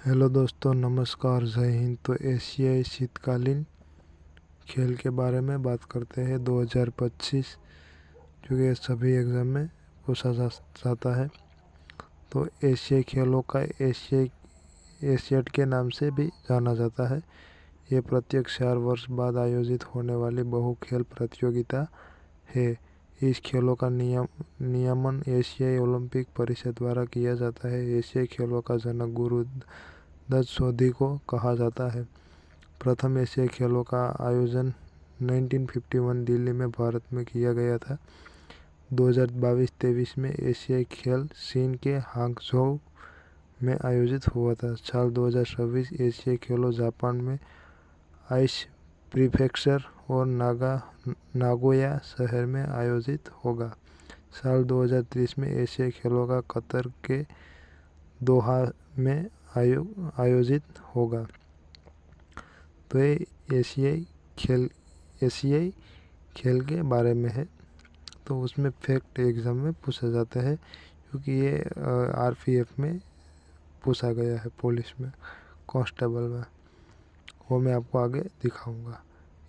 Hello दोस्तों, नमस्कार, जय हिंद। तो एशियाई शीतकालीन खेल के बारे में बात करते हैं 2025, क्योंकि सभी एग्ज़ाम में पूछा जाता है। तो एशियाई खेलों का एशियाड के नाम से भी जाना जाता है। ये प्रत्येक 4 वर्ष बाद आयोजित होने वाली बहु खेल प्रतियोगिता है। इस खेलों का नियमन एशियाई ओलंपिक परिषद द्वारा किया जाता है। एशियाई खेलों का जनक गुरु दत्त सोधी को कहा जाता है। प्रथम एशियाई खेलों का आयोजन 1951 दिल्ली में भारत में किया गया था। 2022-23 में एशियाई खेल चीन के हांगझोउ में आयोजित हुआ था। साल 2026 एशियाई खेलों जापान में आइच प्रीफेक्चर और नागोया शहर में आयोजित होगा। साल 2030 में एशियाई खेलों का कतर के दोहा में आयोजित होगा। तो ये एशियाई खेल के बारे में है। तो उसमें फैक्ट एग्ज़ाम में पूछा जाता है, क्योंकि ये आरपीएफ में पूछा गया है, पुलिस में, कांस्टेबल में। वो मैं आपको आगे दिखाऊंगा।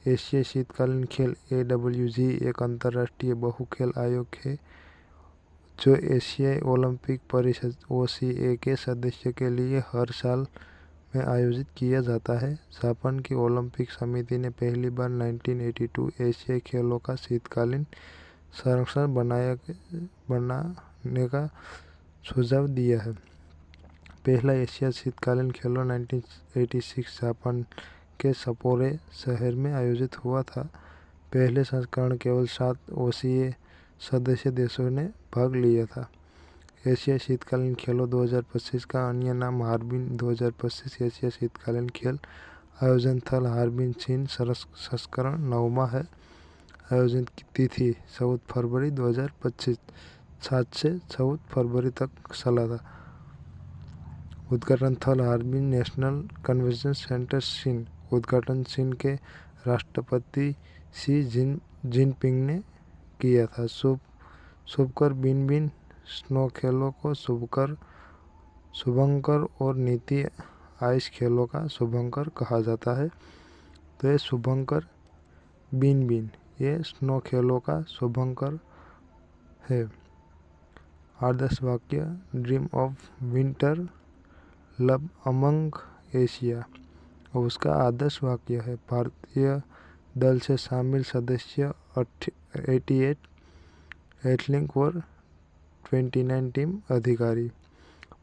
एशियाई शीतकालीन खेल AWG एक अंतर्राष्ट्रीय बहु खेल आयोग है जो एशियाई ओलंपिक परिषद OCA के सदस्य के लिए हर साल में आयोजित किया जाता है। जापान की ओलंपिक समिति ने पहली बार 1982 एशियाई खेलों का शीतकालीन संस्करण बनाने का सुझाव दिया है। पहला एशिया शीतकालीन खेलों 1986 जापान के सप्पोरो शहर में आयोजित हुआ था। पहले संस्करण केवल 7 OCA सदस्य देशों ने भाग लिया था। एशिया शीतकालीन खेलों 2025 का अन्य नाम हार्बिन 2025 एशिया शीतकालीन खेल आयोजन स्थल हार्बिन चीन संस्करण 9वां है। आयोजन की तिथि 14 फरवरी 2025 7 से 14 फरवरी तक चला था। उद्घाटन स्थल हार्बिन नेशनल कन्वेंशन सेंटर चीन। उद्घाटन चीन के राष्ट्रपति शी जिनपिंग ने किया था। शुभकर बिनबिन स्नो खेलों को शुभंकर और नीति आइस खेलों का शुभंकर कहा जाता है। तो ये शुभंकर बिनबिन ये स्नो खेलों का शुभंकर है। आदर्श वाक्य dream of winter love among Asia. और उसका आदर्श वाक्य है भारतीय दल से शामिल सदस्य 88 एथलीट और 29 टीम अधिकारी।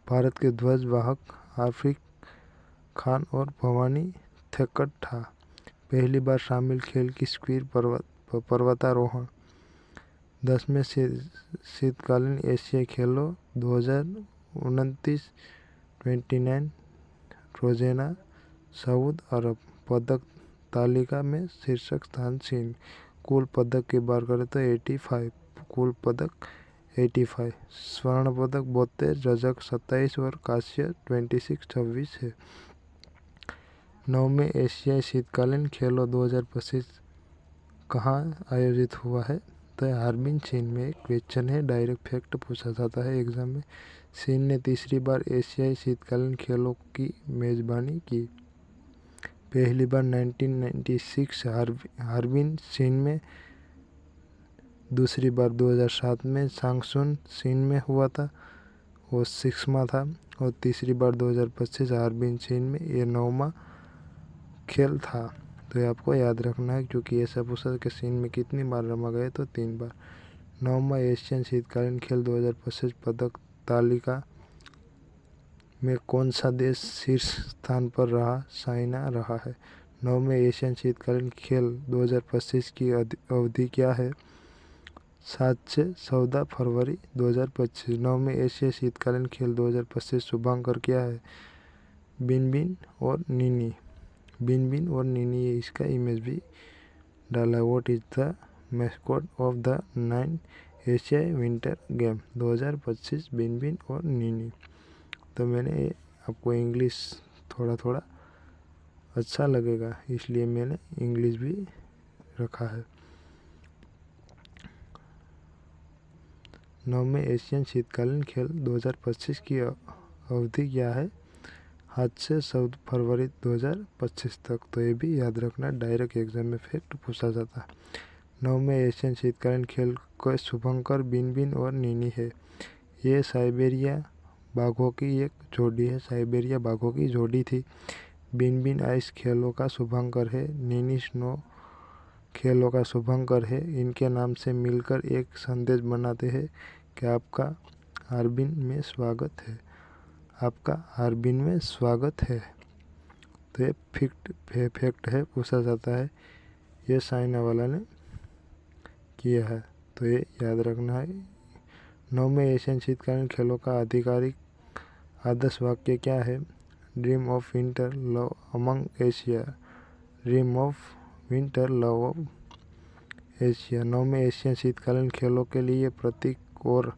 भारत के ध्वज वाहक आफिक खान और भवानी थेक्केट था। पहली बार शामिल खेल की स्कीर पर्वतारोहण। 10वें शीतकालीन एशियाई खेलों 2029 29 रोजेना सऊदी अरब। पदक तालिका में शीर्षक स्थान चीन। कुल पदक की बात करें तो 85 कुल पदक 85। स्वर्ण पदक 72, रजक 27 और कांस्य 26 है। 9वें एशियाई शीतकालीन खेलों 2025 कहाँ आयोजित हुआ है? तो हार्बिन चीन में। एक क्वेश्चन है, डायरेक्ट फैक्ट पूछा जाता है एग्जाम में। चीन ने तीसरी बार एशियाई शीतकालीन खेलों की मेजबानी की। पहली बार 1996 हार्बिन चीन में, दूसरी बार 2007 में चांगशुन चीन में हुआ था, वो 6वां था। और तीसरी बार 2025 हार्बिन चीन में, ये 9वां खेल था। तो ये आपको याद रखना है, क्योंकि ऐसा पूछा कि चीन में कितनी बार रमा गए, तो 3 बार। 9वां एशियन शीतकालीन खेल 2025 पदक तालिका में कौन सा देश शीर्ष स्थान पर रहा? चाइना रहा है। 9वें एशियन शीतकालीन खेल 2025 की अवधि क्या है? 7 से 14 फरवरी 2025। 9वें एशिया शीतकालीन खेल 2025 शुभांकर क्या है? बिनबिन और नीनी। बिनबिन और नीनी, ये इसका इमेज भी डाला। What is the mascot of the 9 Asia winter game 2025? बिनबिन और नीनी। तो मैंने आपको इंग्लिश थोड़ा अच्छा लगेगा, इसलिए मैंने इंग्लिश भी रखा है। 9वें एशियन शीतकालीन खेल 2025 की अवधि क्या है? आज से 14 फरवरी 2025 तक। तो ये भी याद रखना, डायरेक्ट एग्जाम में फैक्ट पूछा जाता है। 9वें एशियन शीतकालीन खेल को शुभंकर, बिनबिन और नीनी है। ये साइबेरिया बाघों की एक जोड़ी है, साइबेरिया बाघों की जोड़ी थी। बिनबिन आइस खेलों का शुभंकर है, नीनी स्नो खेलों का शुभंकर है। इनके नाम से मिलकर एक संदेश बनाते हैं कि आपका हार्बिन में स्वागत है, आपका हार्बिन में स्वागत है। तो ये फैक्ट है, पूछा जाता है, ये चाइना वाला ने किया है, तो ये याद रखना है। 9वें एशियन शीतकालीन खेलों का आधिकारिक आदर्श वाक्य क्या है? Dream of winter love among Asia, dream of winter love of Asia. 9वें एशियन शीतकालीन खेलों के लिए प्रतीक और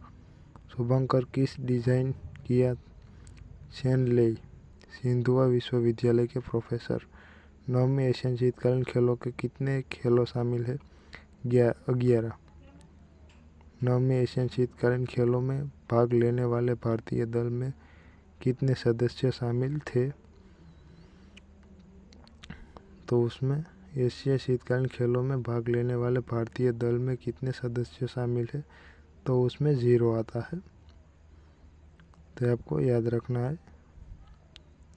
शुभंकर किस डिजाइन किया? चेन लेई, सिंधुआ विश्वविद्यालय के प्रोफेसर। 9वें एशियन शीतकालीन खेलों के कितने खेलों शामिल है? 11। 9वें एशियन शीतकालीन खेलों में भाग लेने वाले भारतीय दल में कितने सदस्य शामिल थे? तो उसमें एशिया शीतकालीन खेलों में भाग लेने वाले भारतीय दल में कितने सदस्य शामिल है? तो उसमें 0 आता है। तो आपको याद रखना है,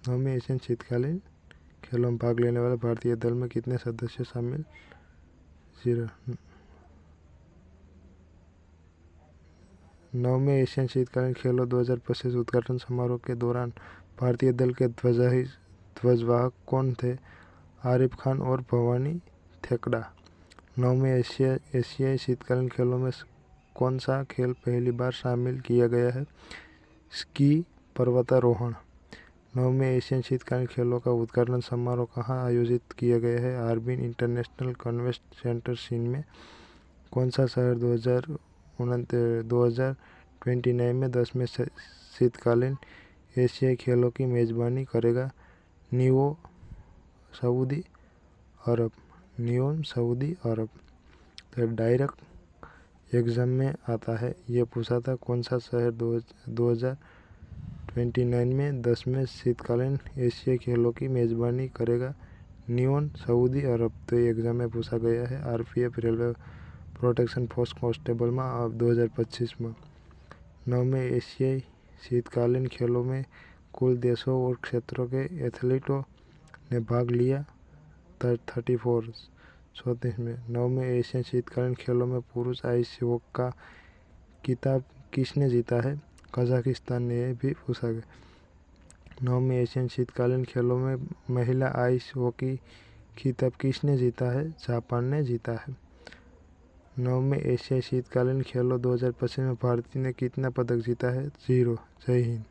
9वें एशियन शीतकालीन खेलों में भाग लेने वाले भारतीय दल में कितने सदस्य शामिल? 0। 9वें एशियन शीतकालीन खेलों 2025 उद्घाटन समारोह के दौरान भारतीय दल के ध्वजवाहक कौन थे? आरिफ खान और भवानी थेकड़ा। 9वें एशियाई शीतकालीन खेलों में कौन सा खेल पहली बार शामिल किया गया है? स्की पर्वतारोहण। 9वें एशियन शीतकालीन खेलों का उद्घाटन समारोह कहाँ आयोजित किया गया है? हार्बिन इंटरनेशनल कन्वेंशन सेंटर चीन में। कौन सा शहर 2029 में 10वें शीतकालीन एशियाई खेलों की मेजबानी करेगा? नियोम, सऊदी अरब। नियोम, सऊदी अरब। तो डायरेक्ट एग्जाम में आता है, ये पूछा था कौन सा शहर 2029 में 10वें शीतकालीन एशियाई खेलों की मेजबानी करेगा? नियोम, सऊदी अरब। तो ये एग्जाम में पूछा गया है RPF railway protection force constable में अब 2025 में। 9वें एशियाई शीतकालीन खेलों में कुल देशों और क्षेत्रों के एथलीटों ने भाग लिया? 34 में। 9वें एशियन शीतकालीन खेलों में पुरुष आइस हॉकी का खिताब किसने जीता है? कजाकिस्तान ने। यह भी पूछा गया। 9वें एशियन शीतकालीन खेलों में महिला आइस हॉकी खिताब किसने जीता है? जापान ने जीता है। 9वें एशियाई शीतकालीन खेलों 2025 में भारत ने कितना पदक जीता है? 0। जय हिंद।